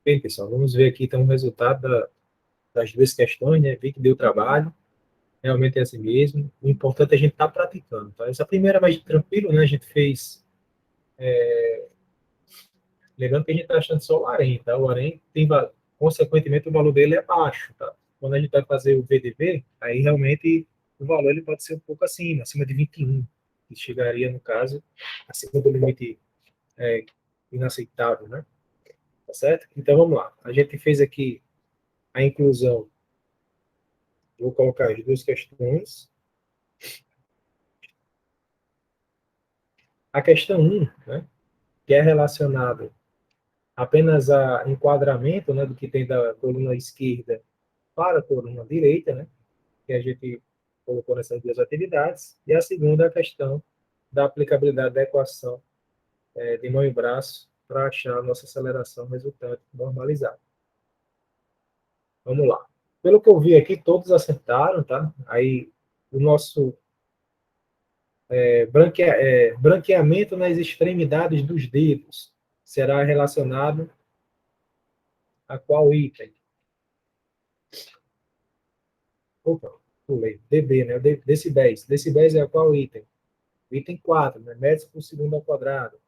Bem, pessoal, vamos ver aqui então o resultado das duas questões, né? Vi que deu trabalho, realmente é assim mesmo. O importante é a gente estar praticando, tá? Essa primeira é mais tranquilo, né? A gente fez. Lembrando que a gente está achando só o AREM, tá? O AREM tem, consequentemente, o valor dele é baixo, tá? Quando a gente vai fazer o VDV, aí realmente o valor ele pode ser um pouco acima de 21, que chegaria, no caso, acima do limite inaceitável, né? Tá certo? Então vamos lá. A gente fez aqui a inclusão. Vou colocar as duas questões. A questão 1, né, que é relacionado apenas a enquadramento, né, do que tem da coluna esquerda para a coluna direita, né, que a gente colocou nessas duas atividades. E a segunda é a questão da aplicabilidade da equação de mão e braço para achar a nossa aceleração resultante normalizada. Vamos lá. Pelo que eu vi aqui, todos acertaram, tá? Aí o nosso branqueamento nas extremidades dos dedos será relacionado a qual item? Opa, pulei. dB, né? Decibéis. Decibéis é qual item? Item 4, né? Metros por segundo ao quadrado.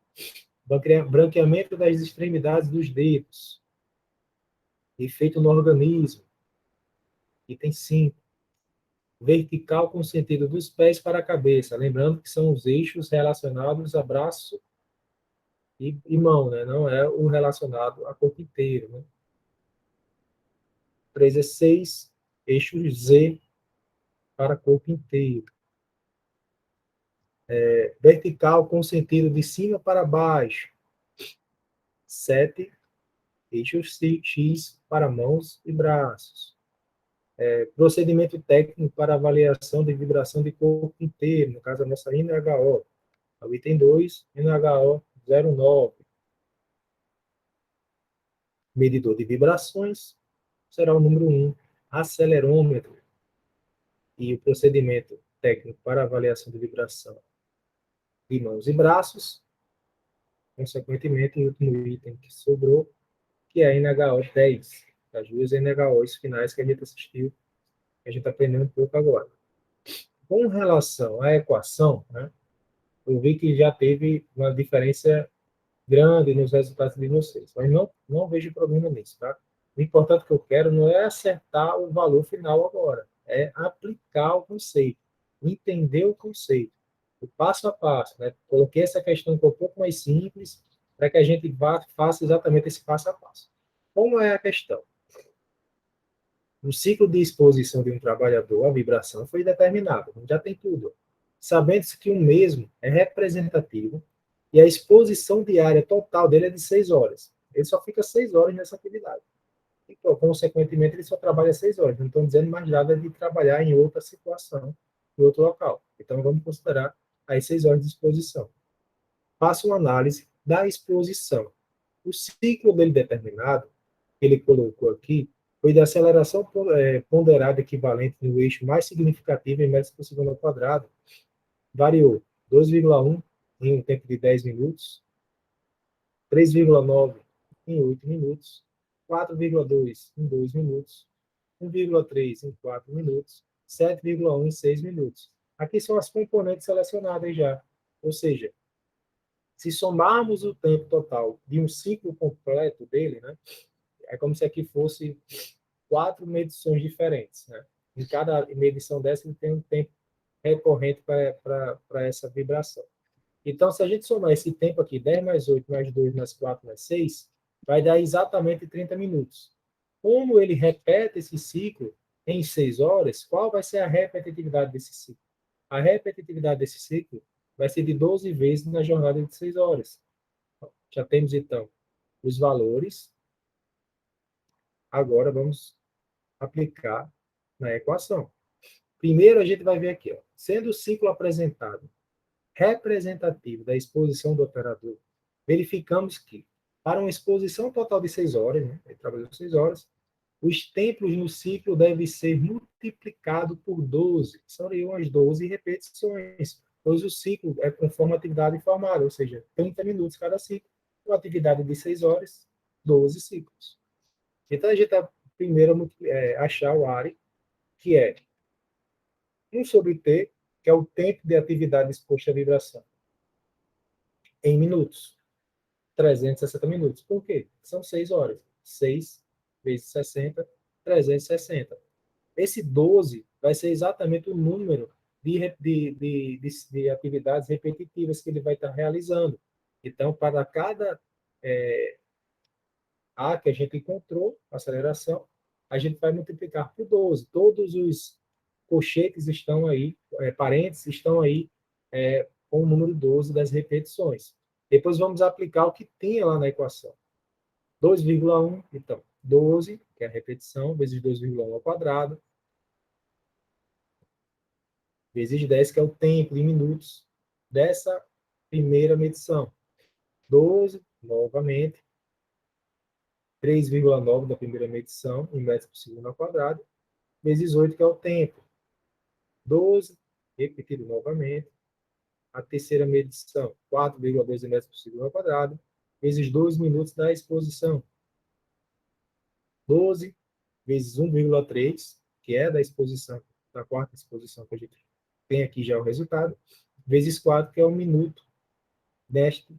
Branqueamento das extremidades dos dedos. Efeito no organismo. Item 5. Vertical com sentido dos pés para a cabeça. Lembrando que são os eixos relacionados a braço e mão, né? Não é o relacionado a corpo inteiro, né? 3 é 6, eixo Z para corpo inteiro. Vertical com sentido de cima para baixo. 7, eixo X para mãos e braços. Procedimento técnico para avaliação de vibração de corpo inteiro, no caso a nossa NHO. O item 2, NHO 09. Medidor de vibrações será o número 1, acelerômetro. E o procedimento técnico para avaliação de vibração de mãos e braços, consequentemente, o último item que sobrou, que é a NHO 10, as duas NHOs finais que a gente assistiu, que a gente está aprendendo um pouco agora. Com relação à equação, né, eu vi que já teve uma diferença grande nos resultados de vocês, mas não vejo problema nisso, tá? O importante que eu quero não é acertar o valor final agora, é aplicar o conceito, entender o conceito, o passo a passo, né? Coloquei essa questão um pouco mais simples para que a gente faça exatamente esse passo a passo. Como é a questão? O ciclo de exposição de um trabalhador à vibração foi determinado, já tem tudo. Sabendo-se que o mesmo é representativo e a exposição diária total dele é de 6 horas. Ele só fica 6 horas nessa atividade. Então, consequentemente, ele só trabalha 6 horas. Não estou dizendo mais nada de trabalhar em outra situação, em outro local. Então, vamos considerar as 6 horas de exposição. Faça uma análise da exposição. O ciclo dele determinado, que ele colocou aqui, foi de aceleração ponderada equivalente no eixo mais significativo em metros por segundo ao quadrado, variou 2,1 em um tempo de 10 minutos, 3,9 em 8 minutos, 4,2 em 2 minutos, 1,3 em 4 minutos, 7,1 em 6 minutos. Aqui são as componentes selecionadas já. Ou seja, se somarmos o tempo total de um ciclo completo dele, né, é como se aqui fosse 4 medições diferentes. Né? Em cada medição dessa, ele tem um tempo recorrente para essa vibração. Então, se a gente somar esse tempo aqui, 10 mais 8, mais 2, mais 4, mais 6, vai dar exatamente 30 minutos. Como ele repete esse ciclo em 6 horas, qual vai ser a repetitividade desse ciclo? A repetitividade desse ciclo vai ser de 12 vezes na jornada de 6 horas. Já temos, então, os valores. Agora, vamos aplicar na equação. Primeiro, a gente vai ver aqui, ó, sendo o ciclo apresentado representativo da exposição do operador, verificamos que, para uma exposição total de 6 horas, né, ele trabalhou 6 horas, os tempos no ciclo devem ser multiplicados por 12, seriam as 12 repetições, pois o ciclo é conforme a atividade informada, ou seja, 30 minutos cada ciclo, uma atividade de 6 horas, 12 ciclos. Então, a gente vai primeiro achar o ARE, que é 1 sobre T, que é o tempo de atividade exposto à vibração, em minutos. 360 minutos. Por quê? São 6 horas. 6 vezes 60, 360. Esse 12 vai ser exatamente o número de atividades repetitivas que ele vai estar realizando. Então, para cada A que a gente encontrou, aceleração, a gente vai multiplicar por 12. Todos os colchetes estão aí, parênteses estão aí com o número 12 das repetições. Depois vamos aplicar o que tinha lá na equação. 2,1, então, 12, que é a repetição, vezes 2,1 ao quadrado, vezes 10, que é o tempo em minutos dessa primeira medição. 12, novamente, 3,9 da primeira medição, em metros por segundo ao quadrado, vezes 8, que é o tempo. 12, repetido novamente, a terceira medição, 4,2 metros por segundo ao quadrado, vezes 2 minutos da exposição. 12 vezes 1,3, que é da exposição, da quarta exposição que a gente tem aqui já o resultado, vezes 4, que é o minuto desta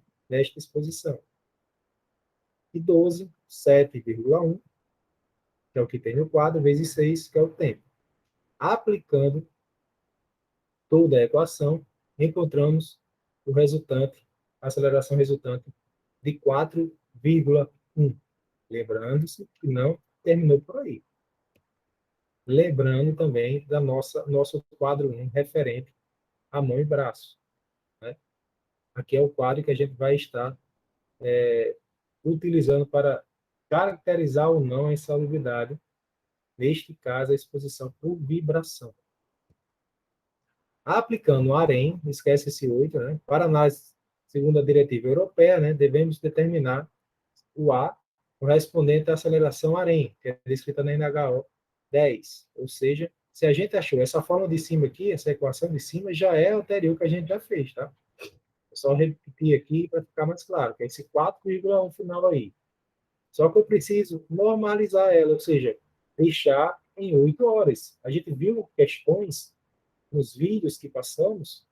exposição. E 12, 7,1, que é o que tem no quadro, vezes 6, que é o tempo. Aplicando toda a equação, encontramos o resultante, a aceleração resultante de 4,1. Lembrando-se que não terminou por aí. Lembrando também da nosso quadro 1 referente à mão e braço. Né? Aqui é o quadro que a gente vai estar utilizando para caracterizar ou não a insalubridade, neste caso, a exposição por vibração. Aplicando o AREM, esquece esse 8, né? Para análise segundo a diretiva europeia, né, devemos determinar o A correspondente à aceleração AREM, que é descrita na NHO 10. Ou seja, se a gente achou essa forma de cima aqui, essa equação de cima, já é anterior que a gente já fez, tá? É só repetir aqui para ficar mais claro, que é esse 4,1 final aí. Só que eu preciso normalizar ela, ou seja, deixar em 8 horas. A gente viu questões nos vídeos que passamos,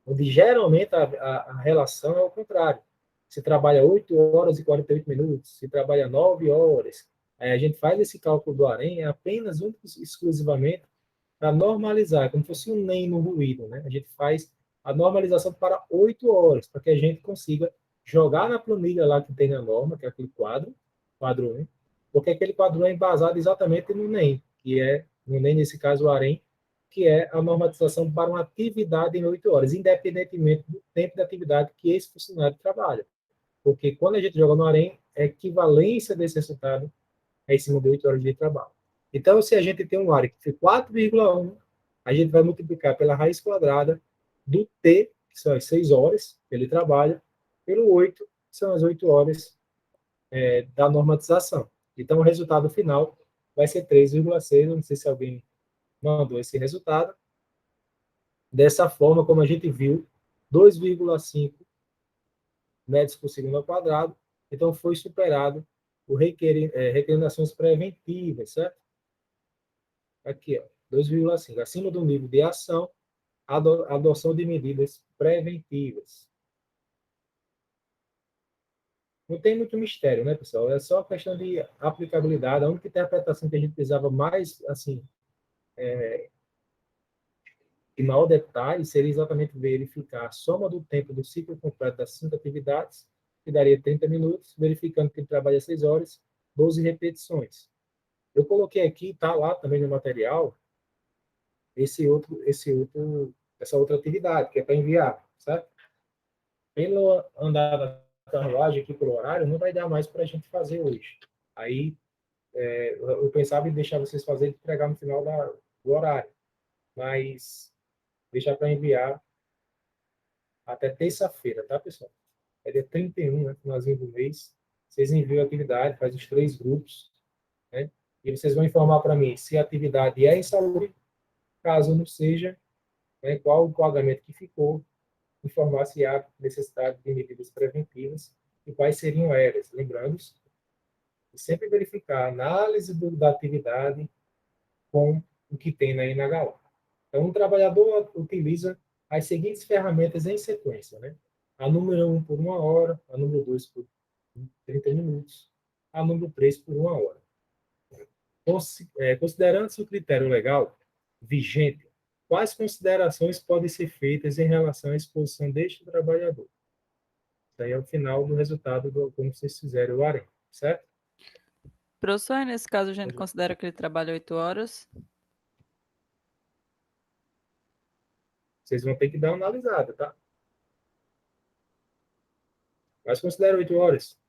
onde geralmente a relação é o contrário. Se trabalha 8 horas e 48 minutos, se trabalha 9 horas. Aí a gente faz esse cálculo do AREM apenas exclusivamente para normalizar, como se fosse um NEM no ruído. Né? A gente faz a normalização para 8 horas, para que a gente consiga jogar na planilha lá que tem na norma, que é aquele quadro 1, porque aquele quadro 1 é embasado exatamente no NEM, que é, no NEM, nesse caso, o AREM, que é a normatização para uma atividade em 8 horas, independentemente do tempo de atividade que esse funcionário trabalha. Porque quando a gente joga no AREM, a equivalência desse resultado é em cima de 8 horas de trabalho. Então, se a gente tem um área que tem 4,1, a gente vai multiplicar pela raiz quadrada do T, que são as 6 horas que ele trabalha, pelo 8, que são as 8 horas da normatização. Então, o resultado final vai ser 3,6. Não sei se alguém mandou esse resultado. Dessa forma, como a gente viu, 2,5 metros por segundo ao quadrado. Então, foi superado o recomendações preventivas, certo? Aqui, ó, 2,5. Acima do nível de ação, adoção de medidas preventivas. Não tem muito mistério, né, pessoal? É só questão de aplicabilidade. A única interpretação que a gente precisava mais, assim, em maior detalhe, seria exatamente verificar a soma do tempo do ciclo completo das 5 atividades, que daria 30 minutos, verificando que ele trabalha 6 horas, 12 repetições. Eu coloquei aqui, está lá também no material, essa outra atividade, que é para enviar, certo? Pelo andar da carruagem aqui pelo horário, não vai dar mais para a gente fazer hoje. Aí, eu pensava em deixar vocês fazerem e entregar no final do horário, mas deixar para enviar até terça-feira, tá, pessoal? É dia 31, né, finalzinho do mês. Vocês enviam a atividade, faz os 3 grupos, né? E vocês vão informar para mim se a atividade é insalubre, caso não seja, né, qual o enquadramento que ficou, informar se há necessidade de medidas preventivas e quais seriam elas. E sempre verificar a análise da atividade com o que tem na NHO. Então, o trabalhador utiliza as seguintes ferramentas em sequência, né? A número 1 por 1 hora, a número 2 por 30 minutos, a número 3 por 1 hora. Considerando-se o critério legal vigente, quais considerações podem ser feitas em relação à exposição deste trabalhador? Isso aí é o final do resultado do como vocês fizerem o AREM, certo? Professor, e nesse caso a gente considera que ele trabalha 8 horas? Vocês vão ter que dar uma analisada, tá? Mas considera 8 horas,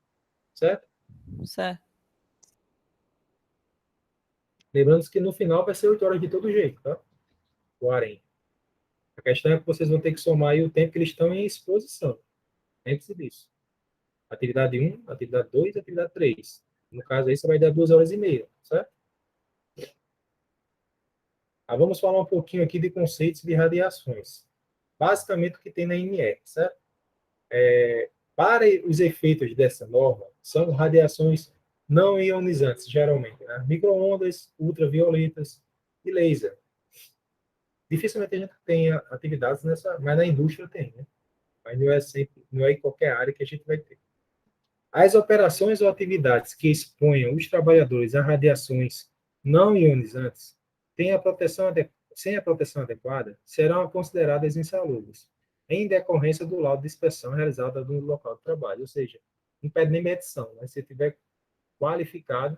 certo? Certo. Lembrando que no final vai ser 8 horas de todo jeito, tá? O AREM. A questão é que vocês vão ter que somar aí o tempo que eles estão em exposição. Lembre-se disso. Atividade 1, atividade 2, atividade 3. No caso aí, você vai dar 2 horas e meia, certo? Vamos falar um pouquinho aqui de conceitos de radiações. Basicamente, o que tem na NR, certo? Para os efeitos dessa norma, são radiações não ionizantes, geralmente. Né? Microondas, ultravioletas e laser. Dificilmente a gente tem atividades nessa, mas na indústria tem, né? Mas não é sempre, não é em qualquer área que a gente vai ter. As operações ou atividades que exponham os trabalhadores a radiações não ionizantes sem a proteção adequada serão consideradas insalubres, em decorrência do laudo de inspeção realizada no local de trabalho, ou seja, não pede nem medição, né? Se tiver qualificado,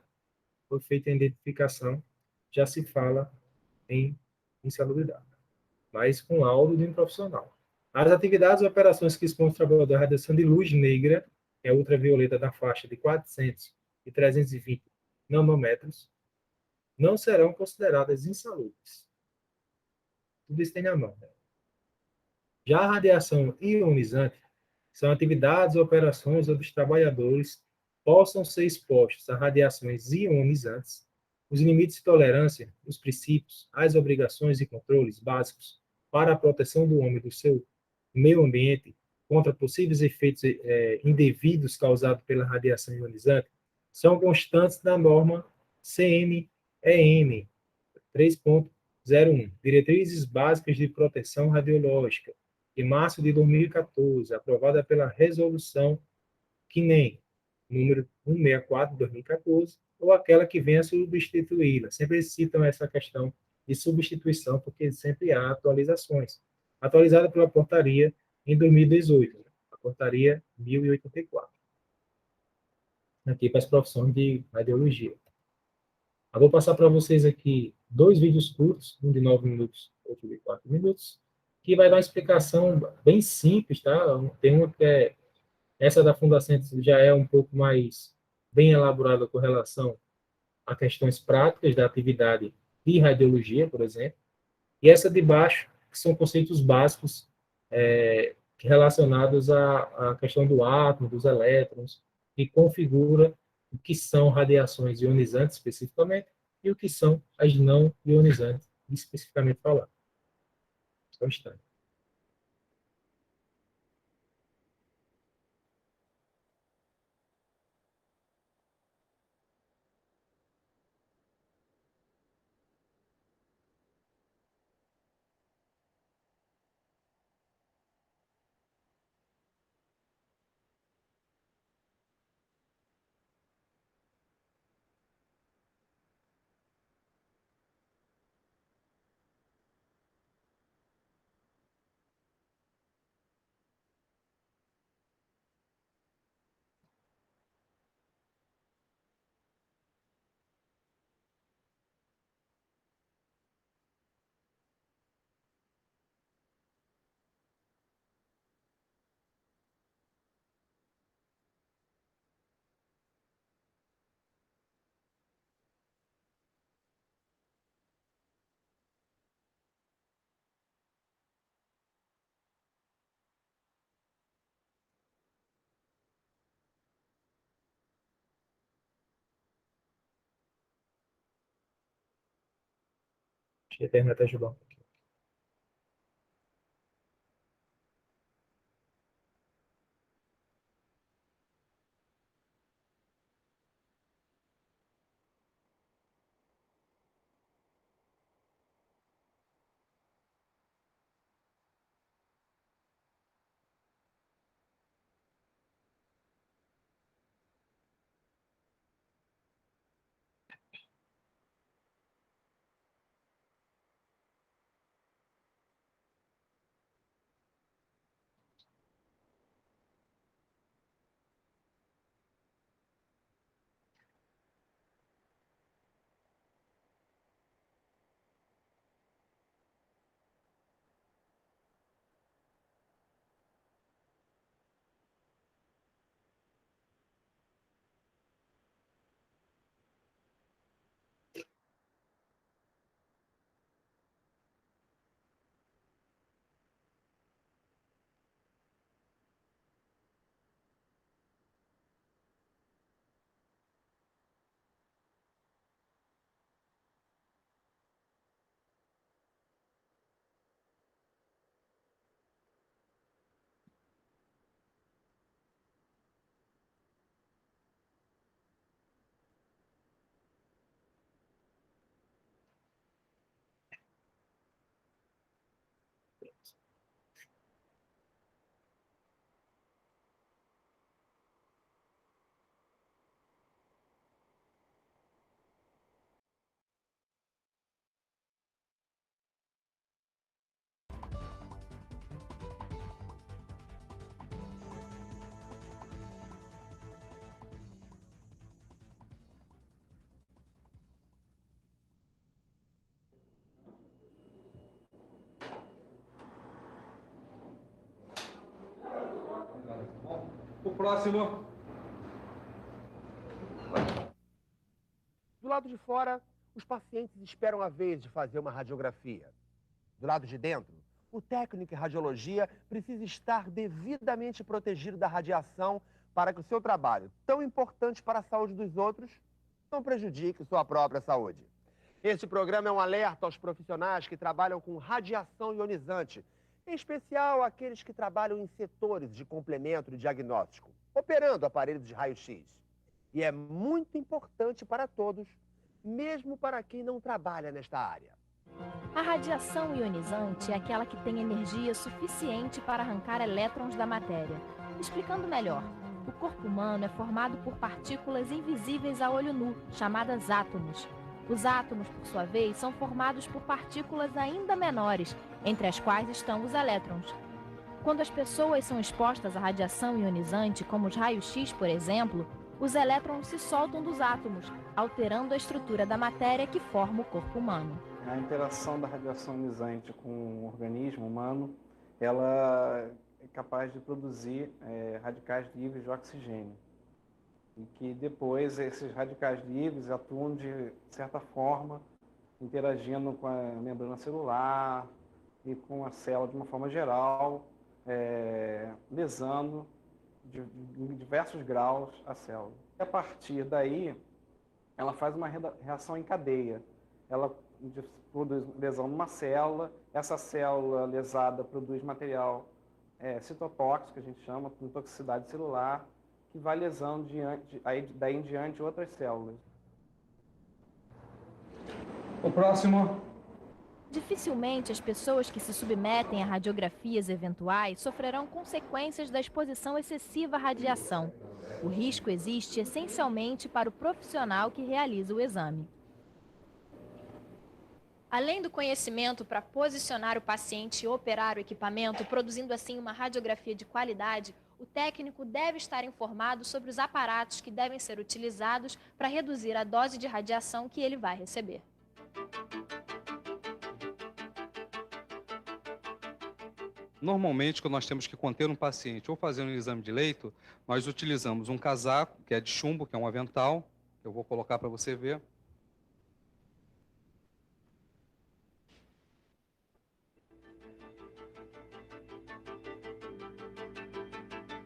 foi feita a identificação, já se fala em insalubridade, mas com laudo de um profissional. As atividades e operações que expõem o trabalhador à radiação de luz negra, que é ultravioleta da faixa de 400 e 320 nanômetros, não serão consideradas insalubres. Tudo isso tem na mão. Né? Já a radiação ionizante são atividades ou operações onde os trabalhadores possam ser expostos a radiações ionizantes, os limites de tolerância, os princípios, as obrigações e controles básicos para a proteção do homem e do seu meio ambiente contra possíveis efeitos indevidos causados pela radiação ionizante são constantes na norma CMEM 3.01, Diretrizes Básicas de Proteção Radiológica, de março de 2014, aprovada pela Resolução CNEM, número 164 de 2014, ou aquela que venha a substituí-la. Sempre citam essa questão de substituição, porque sempre há atualizações. Atualizada pela portaria em 2018, a portaria 1084, aqui para as profissões de radiologia. Eu vou passar para vocês aqui 2 vídeos curtos, um de 9 minutos, outro de 4 minutos, que vai dar uma explicação bem simples, tá? Tem uma que é, essa da Fundação já é um pouco mais bem elaborada com relação a questões práticas da atividade de radiologia, por exemplo, e essa de baixo, que são conceitos básicos relacionados à questão do átomo, dos elétrons, que configura o que são radiações ionizantes especificamente e o que são as não ionizantes especificamente falando. Só um instante. Deixa eu terminar até ajudar um pouquinho. O próximo. Do lado de fora, os pacientes esperam a vez de fazer uma radiografia. Do lado de dentro, o técnico em radiologia precisa estar devidamente protegido da radiação para que o seu trabalho, tão importante para a saúde dos outros, não prejudique sua própria saúde. Este programa é um alerta aos profissionais que trabalham com radiação ionizante, em especial aqueles que trabalham em setores de complemento de diagnóstico, operando aparelhos de raio-x. E é muito importante para todos, mesmo para quem não trabalha nesta área. A radiação ionizante é aquela que tem energia suficiente para arrancar elétrons da matéria. Explicando melhor, o corpo humano é formado por partículas invisíveis a olho nu, chamadas átomos. Os átomos, por sua vez, são formados por partículas ainda menores, entre as quais estão os elétrons. Quando as pessoas são expostas à radiação ionizante, como os raios-x, por exemplo, os elétrons se soltam dos átomos, alterando a estrutura da matéria que forma o corpo humano. A interação da radiação ionizante com o organismo humano, ela é capaz de produzir radicais livres de oxigênio. E que depois esses radicais livres atuam de certa forma, interagindo com a membrana celular e com a célula de uma forma geral, lesando em diversos graus a célula. E a partir daí, ela faz uma reação em cadeia. Ela produz lesão numa célula, essa célula lesada produz material citotóxico, que a gente chama, com toxicidade celular, que vai lesando daí em diante outras células. O próximo. Dificilmente as pessoas que se submetem a radiografias eventuais sofrerão consequências da exposição excessiva à radiação. O risco existe essencialmente para o profissional que realiza o exame. Além do conhecimento para posicionar o paciente e operar o equipamento, produzindo assim uma radiografia de qualidade, o técnico deve estar informado sobre os aparatos que devem ser utilizados para reduzir a dose de radiação que ele vai receber. Normalmente, quando nós temos que conter um paciente ou fazer um exame de leito, nós utilizamos um casaco, que é de chumbo, que é um avental, que eu vou colocar para você ver.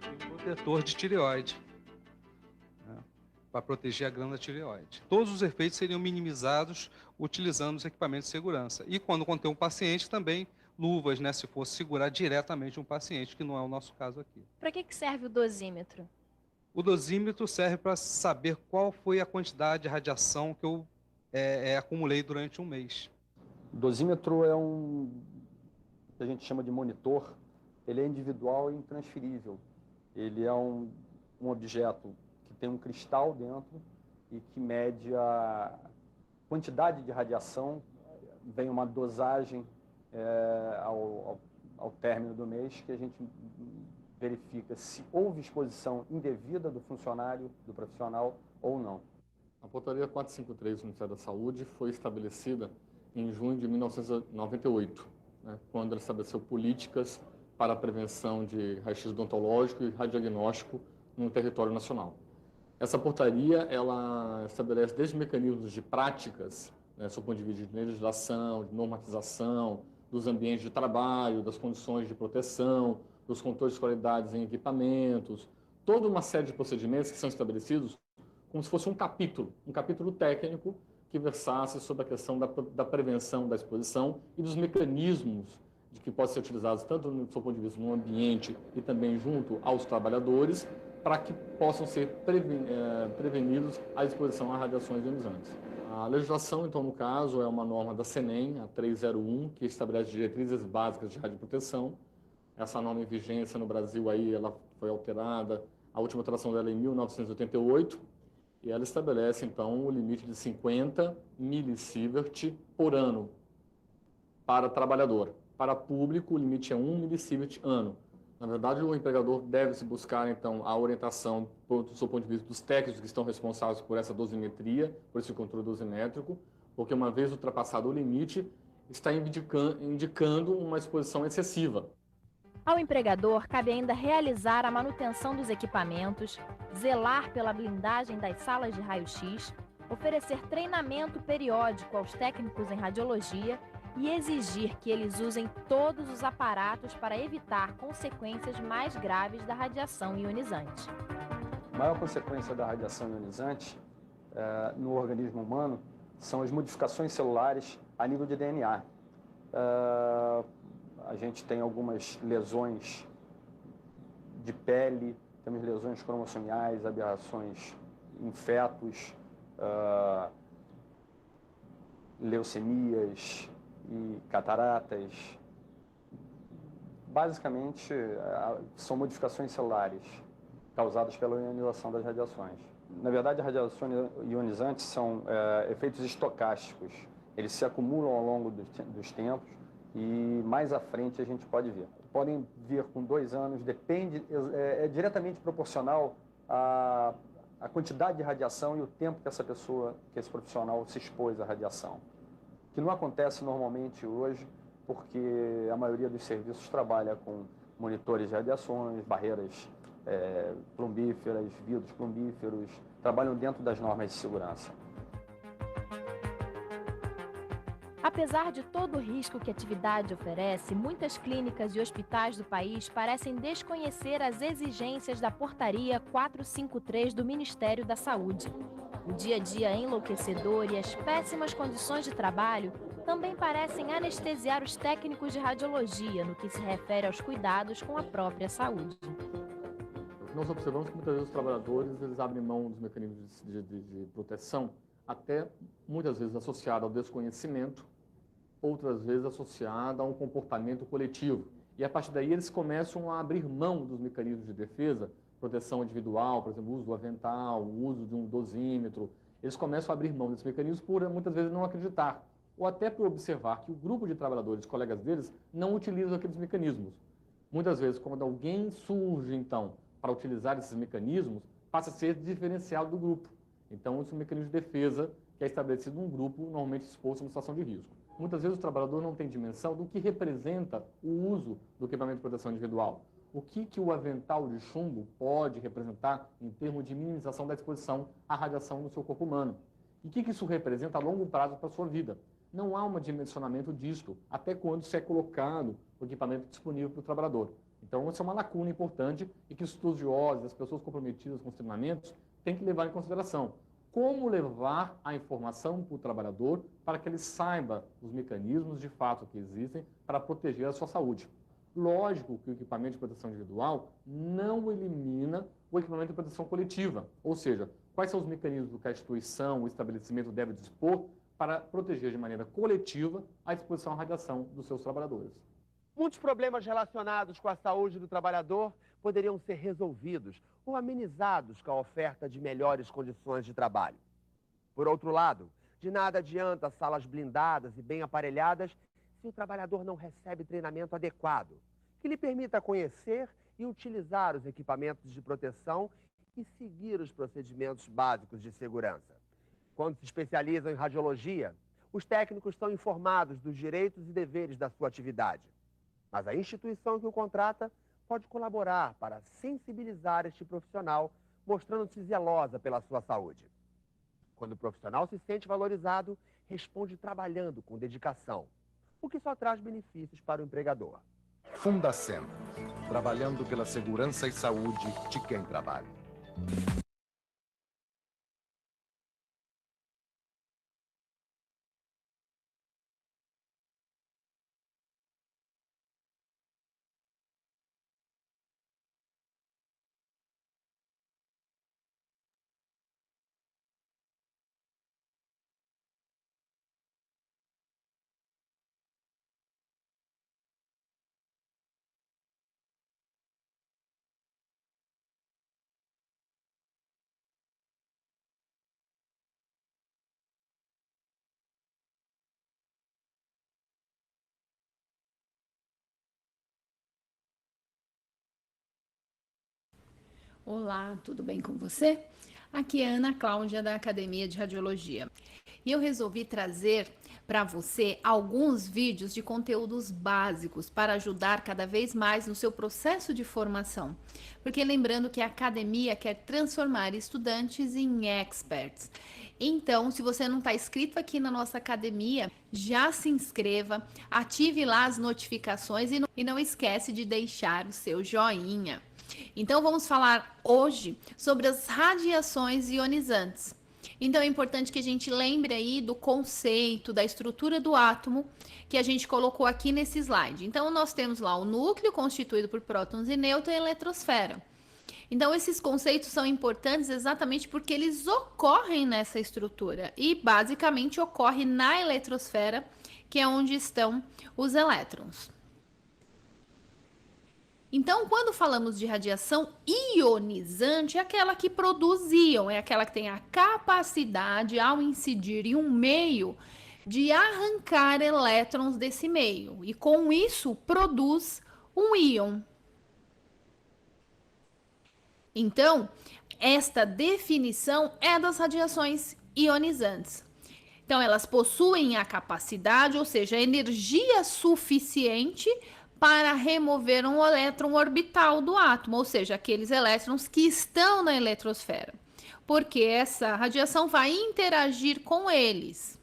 E um protetor de tireoide, né, para proteger a glândula tireoide. Todos os efeitos seriam minimizados utilizando os equipamentos de segurança. E quando contém um paciente também, luvas, né, se fosse segurar diretamente um paciente, que não é o nosso caso aqui. Para que serve o dosímetro? O dosímetro serve para saber qual foi a quantidade de radiação que eu acumulei durante um mês. O dosímetro é que a gente chama de monitor. Ele é individual e intransferível. Ele é um objeto que tem um cristal dentro e que mede a quantidade de radiação, vem uma dosagem ao término do mês, que a gente verifica se houve exposição indevida do funcionário, do profissional, ou não. A portaria 453 do Ministério da Saúde foi estabelecida em junho de 1998, né, quando ela estabeleceu políticas para a prevenção de raio-x odontológico e radiodiagnóstico no território nacional. Essa portaria, ela estabelece desde mecanismos de práticas, né, sob o ponto de vista de legislação, de normatização, dos ambientes de trabalho, das condições de proteção, dos controles de qualidades em equipamentos, toda uma série de procedimentos que são estabelecidos como se fosse um capítulo técnico que versasse sobre a questão da prevenção da exposição e dos mecanismos de que podem ser utilizados tanto do seu ponto de vista no ambiente e também junto aos trabalhadores, para que possam ser prevenidos a exposição a radiações ionizantes. A legislação, então, no caso, é uma norma da CENEM, a 301, que estabelece diretrizes básicas de radioproteção. Essa norma em vigência no Brasil, aí, ela foi alterada, a última alteração dela é em 1988, e ela estabelece, então, o limite de 50 milisievert por ano para trabalhador. Para público, o limite é 1 milisievert ano. Na verdade, o empregador deve se buscar, então, a orientação, do seu ponto de vista, dos técnicos que estão responsáveis por essa dosimetria, por esse controle dosimétrico, porque uma vez ultrapassado o limite, está indicando uma exposição excessiva. Ao empregador, cabe ainda realizar a manutenção dos equipamentos, zelar pela blindagem das salas de raio-x, oferecer treinamento periódico aos técnicos em radiologia e exigir que eles usem todos os aparatos para evitar consequências mais graves da radiação ionizante. A maior consequência da radiação ionizante no organismo humano são as modificações celulares a nível de DNA. A gente tem algumas lesões de pele, temos lesões cromossomiais, aberrações em fetos, leucemias e cataratas. Basicamente, são modificações celulares causadas pela ionização das radiações. Na verdade, as radiações ionizantes são efeitos estocásticos. Eles se acumulam ao longo dos tempos e mais à frente a gente pode ver. Podem vir com 2 anos, depende, é diretamente proporcional à quantidade de radiação e o tempo que essa pessoa, que esse profissional se expôs à radiação. Que não acontece normalmente hoje, porque a maioria dos serviços trabalha com monitores de radiações, barreiras plombíferas, vidros plombíferos, trabalham dentro das normas de segurança. Apesar de todo o risco que a atividade oferece, muitas clínicas e hospitais do país parecem desconhecer as exigências da Portaria 453 do Ministério da Saúde. O dia a dia enlouquecedor e as péssimas condições de trabalho também parecem anestesiar os técnicos de radiologia no que se refere aos cuidados com a própria saúde. Nós observamos que muitas vezes os trabalhadores eles abrem mão dos mecanismos de proteção, até muitas vezes associado ao desconhecimento, outras vezes associado a um comportamento coletivo. E a partir daí eles começam a abrir mão dos mecanismos de defesa, proteção individual, por exemplo, o uso do avental, o uso de um dosímetro. Eles começam a abrir mão desses mecanismos por muitas vezes não acreditar, ou até por observar que o grupo de trabalhadores, colegas deles, não utilizam aqueles mecanismos. Muitas vezes, quando alguém surge, então, para utilizar esses mecanismos, passa a ser diferenciado do grupo. Então, esse é um mecanismo de defesa que é estabelecido num grupo normalmente exposto a uma situação de risco. Muitas vezes o trabalhador não tem dimensão do que representa o uso do equipamento de proteção individual. O que o avental de chumbo pode representar em termos de minimização da exposição à radiação no seu corpo humano. E o que isso representa a longo prazo para a sua vida. Não há um dimensionamento disto, até quando se é colocado o equipamento disponível para o trabalhador. Então, essa é uma lacuna importante e que os estudiosos, as pessoas comprometidas com os treinamentos, têm que levar em consideração. Como levar a informação para o trabalhador para que ele saiba os mecanismos de fato que existem para proteger a sua saúde. Lógico que o equipamento de proteção individual não elimina o equipamento de proteção coletiva, ou seja, quais são os mecanismos que a instituição, o estabelecimento deve dispor para proteger de maneira coletiva a exposição à radiação dos seus trabalhadores. Muitos problemas relacionados com a saúde do trabalhador poderiam ser resolvidos ou amenizados com a oferta de melhores condições de trabalho. Por outro lado, de nada adianta salas blindadas e bem aparelhadas se o trabalhador não recebe treinamento adequado, que lhe permita conhecer e utilizar os equipamentos de proteção e seguir os procedimentos básicos de segurança. Quando se especializam em radiologia, os técnicos são informados dos direitos e deveres da sua atividade. Mas a instituição que o contrata pode colaborar para sensibilizar este profissional, mostrando-se zelosa pela sua saúde. Quando o profissional se sente valorizado, responde trabalhando com dedicação, o que só traz benefícios para o empregador. Fundacem, trabalhando pela segurança e saúde de quem trabalha. Olá, tudo bem com você? Aqui é Ana Cláudia, da Academia de Radiologia. E eu resolvi trazer para você alguns vídeos de conteúdos básicos para ajudar cada vez mais no seu processo de formação. Porque lembrando que a academia quer transformar estudantes em experts. Então, se você não está inscrito aqui na nossa academia, já se inscreva, ative lá as notificações e não esquece de deixar o seu joinha. Então, vamos falar hoje sobre as radiações ionizantes. Então, é importante que a gente lembre aí do conceito, da estrutura do átomo que a gente colocou aqui nesse slide. Então, nós temos lá o núcleo constituído por prótons e nêutrons e a eletrosfera. Então, esses conceitos são importantes exatamente porque eles ocorrem nessa estrutura e, basicamente, ocorre na eletrosfera, que é onde estão os elétrons. Então, quando falamos de radiação ionizante, é aquela que produz íon, é aquela que tem a capacidade, ao incidir em um meio, de arrancar elétrons desse meio e, com isso, produz um íon. Então, esta definição é das radiações ionizantes. Então, elas possuem a capacidade, ou seja, a energia suficiente para remover um elétron orbital do átomo, ou seja, aqueles elétrons que estão na eletrosfera, porque essa radiação vai interagir com eles.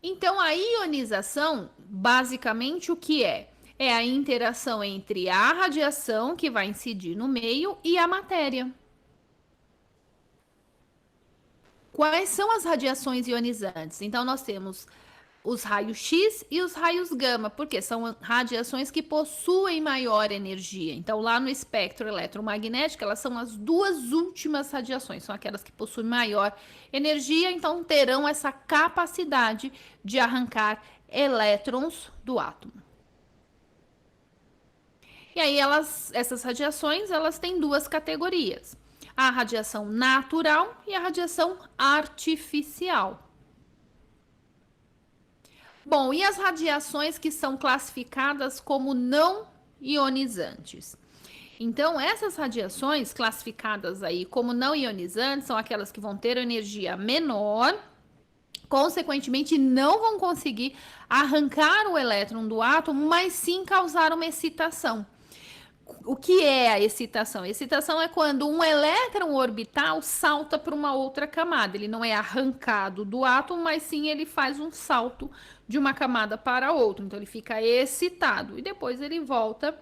Então, a ionização, basicamente, o que é? É a interação entre a radiação, que vai incidir no meio, e a matéria. Quais são as radiações ionizantes? Então, nós temos os raios X e os raios gama, porque são radiações que possuem maior energia. Então, lá no espectro eletromagnético, elas são as duas últimas radiações, são aquelas que possuem maior energia, então terão essa capacidade de arrancar elétrons do átomo. E aí, essas radiações, elas têm duas categorias: a radiação natural e a radiação artificial. Bom, e as radiações que são classificadas como não ionizantes? Então, essas radiações classificadas aí como não ionizantes são aquelas que vão ter energia menor, consequentemente não vão conseguir arrancar o elétron do átomo, mas sim causar uma excitação. O que é a excitação? A excitação é quando um elétron orbital salta para uma outra camada. Ele não é arrancado do átomo, mas sim ele faz um salto de uma camada para outra. Então, ele fica excitado e depois ele volta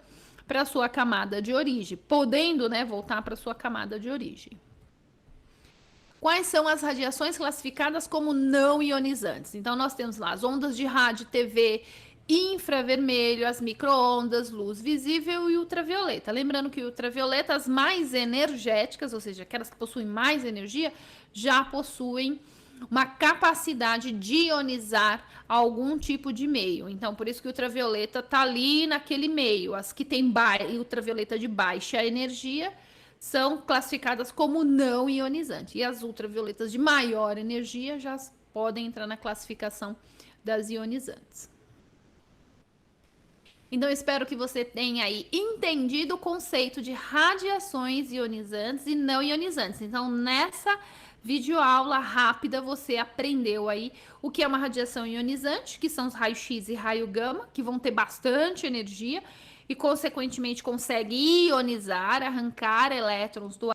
para a sua camada de origem, podendo, voltar para a sua camada de origem. Quais são as radiações classificadas como não ionizantes? Então, nós temos lá as ondas de rádio, TV, infravermelho, as micro-ondas, luz visível e ultravioleta. Lembrando que ultravioleta, as mais energéticas, ou seja, aquelas que possuem mais energia, já possuem uma capacidade de ionizar algum tipo de meio. Então, por isso que o ultravioleta está ali naquele meio. As que têm ultravioleta de baixa energia são classificadas como não ionizantes. E as ultravioletas de maior energia já podem entrar na classificação das ionizantes. Então, eu espero que você tenha aí entendido o conceito de radiações ionizantes e não ionizantes. Então, nessa videoaula rápida, você aprendeu aí o que é uma radiação ionizante, que são os raios X e raio gama, que vão ter bastante energia e, consequentemente, consegue ionizar, arrancar elétrons do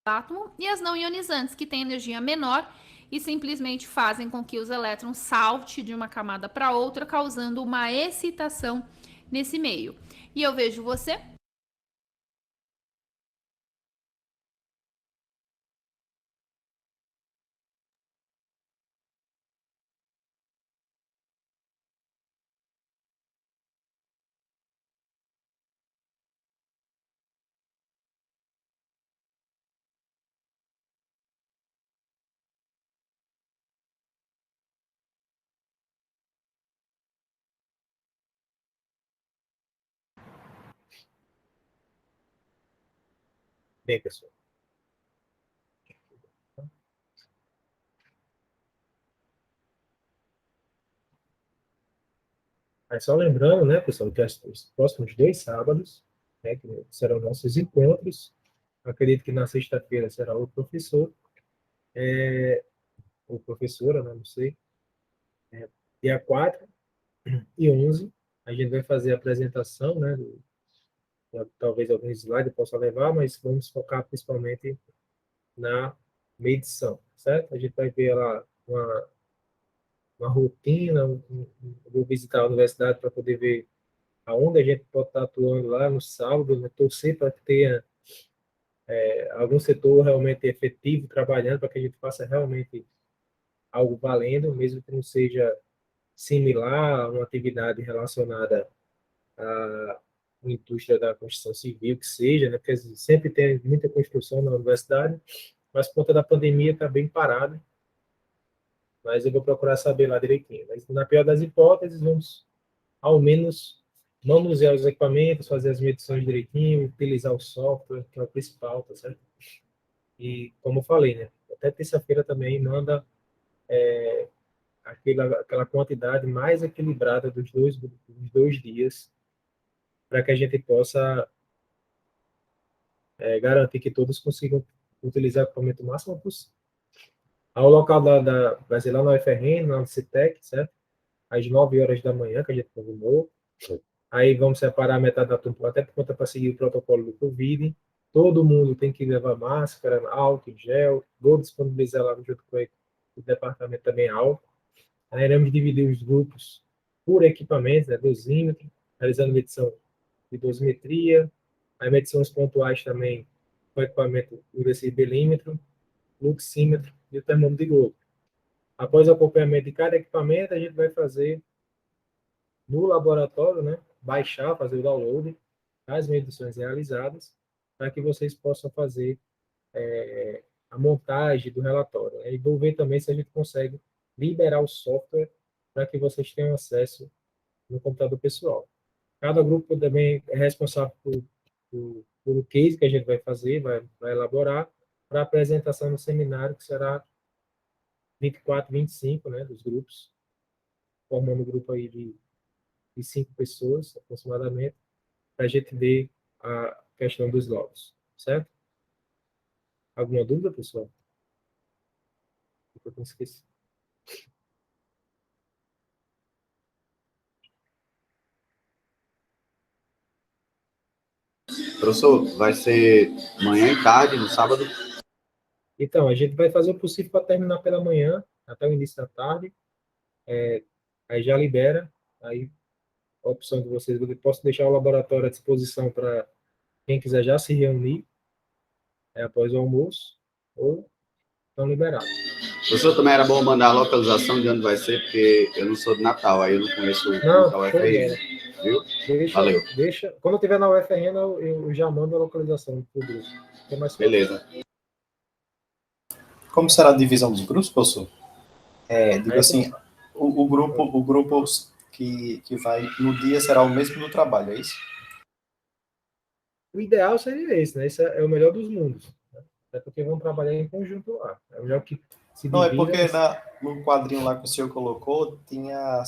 átomo, e as não ionizantes, que têm energia menor e simplesmente fazem com que os elétrons saltem de uma camada para outra, causando uma excitação nesse meio. E eu vejo você Bem, pessoal. Mas só lembrando, pessoal, que os próximos 2 sábados, que serão nossos encontros. Acredito que na sexta-feira será o professor, ou professora, né, não sei. Dia 4 e 11, a gente vai fazer a apresentação, né, talvez algum slide possa levar, mas vamos focar principalmente na medição, certo? A gente vai ver lá uma rotina, vou visitar a universidade para poder ver aonde a gente pode estar atuando lá no sábado, né? Torcer para que tenha algum setor realmente efetivo trabalhando, para que a gente faça realmente algo valendo, mesmo que não seja similar a uma atividade relacionada à indústria da construção civil, que seja, né? Porque sempre tem muita construção na universidade, mas por conta da pandemia está bem parado. Mas eu vou procurar saber lá direitinho. Mas, na pior das hipóteses, vamos, ao menos, manusear os equipamentos, fazer as medições direitinho, utilizar o software, que é o principal, tá certo? E, como eu falei, né? Até terça-feira também manda aquela quantidade mais equilibrada dos dois dias, para que a gente possa garantir que todos consigam utilizar o equipamento o máximo possível. O local vai ser lá na UFRN, na Citec, certo? Às 9 horas da manhã, que a gente confirmou. Aí vamos separar a metade da turma, até por conta para seguir o protocolo do Covid. Todo mundo tem que levar máscara, álcool, gel. Vou disponibilizar lá junto com o departamento também álcool. Aí iremos dividir os grupos por equipamentos, né? Dosímetro, realizando medição de dosimetria. Aí medições pontuais também com equipamento UVC-belímetro, fluxímetro e o termômetro de Globo. Após o acompanhamento de cada equipamento, a gente vai fazer no laboratório, né, fazer o download das medições realizadas, para que vocês possam fazer a montagem do relatório. E vou ver também se a gente consegue liberar o software para que vocês tenham acesso no computador pessoal. Cada grupo também é responsável por o case que a gente vai fazer, vai elaborar, para a apresentação no seminário, que será 24, 25, né, dos grupos, formando um grupo aí de 5 pessoas, aproximadamente, para a gente ver a questão dos logs, certo? Alguma dúvida, pessoal? Eu esqueci. Professor, vai ser manhã e tarde, no sábado? Então, a gente vai fazer o possível para terminar pela manhã, até o início da tarde. Aí já libera. Aí, a opção de vocês, eu posso deixar o laboratório à disposição para quem quiser já se reunir após o almoço, ou estão liberados. Professor, também era bom mandar a localização de onde vai ser, porque eu não sou de Natal, aí eu não conheço o UFRN. Viu? Valeu. Quando eu estiver na UFRN, eu já mando a localização para o grupo. Beleza. Como será a divisão dos grupos, professor? Digo assim, o grupo que vai no dia será o mesmo do trabalho, é isso? O ideal seria esse, né? Esse é o melhor dos mundos. Né? Até porque vão trabalhar em conjunto lá. É melhor que se não, é porque no quadrinho lá que o senhor colocou, tinha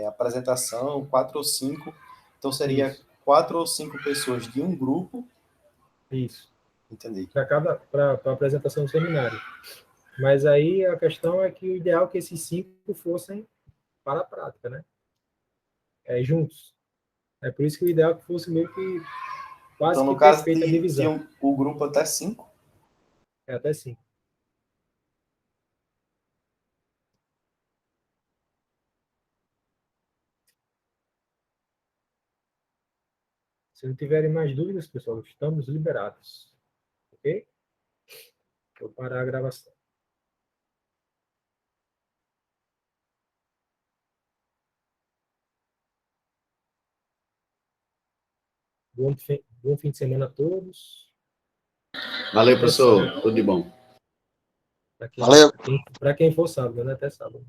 apresentação, 4 ou 5, então seria isso. 4 ou 5 pessoas de um grupo. Isso. Entendi. Para a apresentação do seminário. Mas aí a questão é que o ideal é que esses 5 fossem para a prática, né? Juntos. É por isso que o ideal é que fosse meio que quase então, no que caso, perfeita a divisão. O grupo até 5? Até 5. Se não tiverem mais dúvidas, pessoal, estamos liberados. Ok? Vou parar a gravação. Bom fim de semana a todos. Valeu, professor. Tudo de bom. Valeu. Para quem for sábado, né? Até sábado.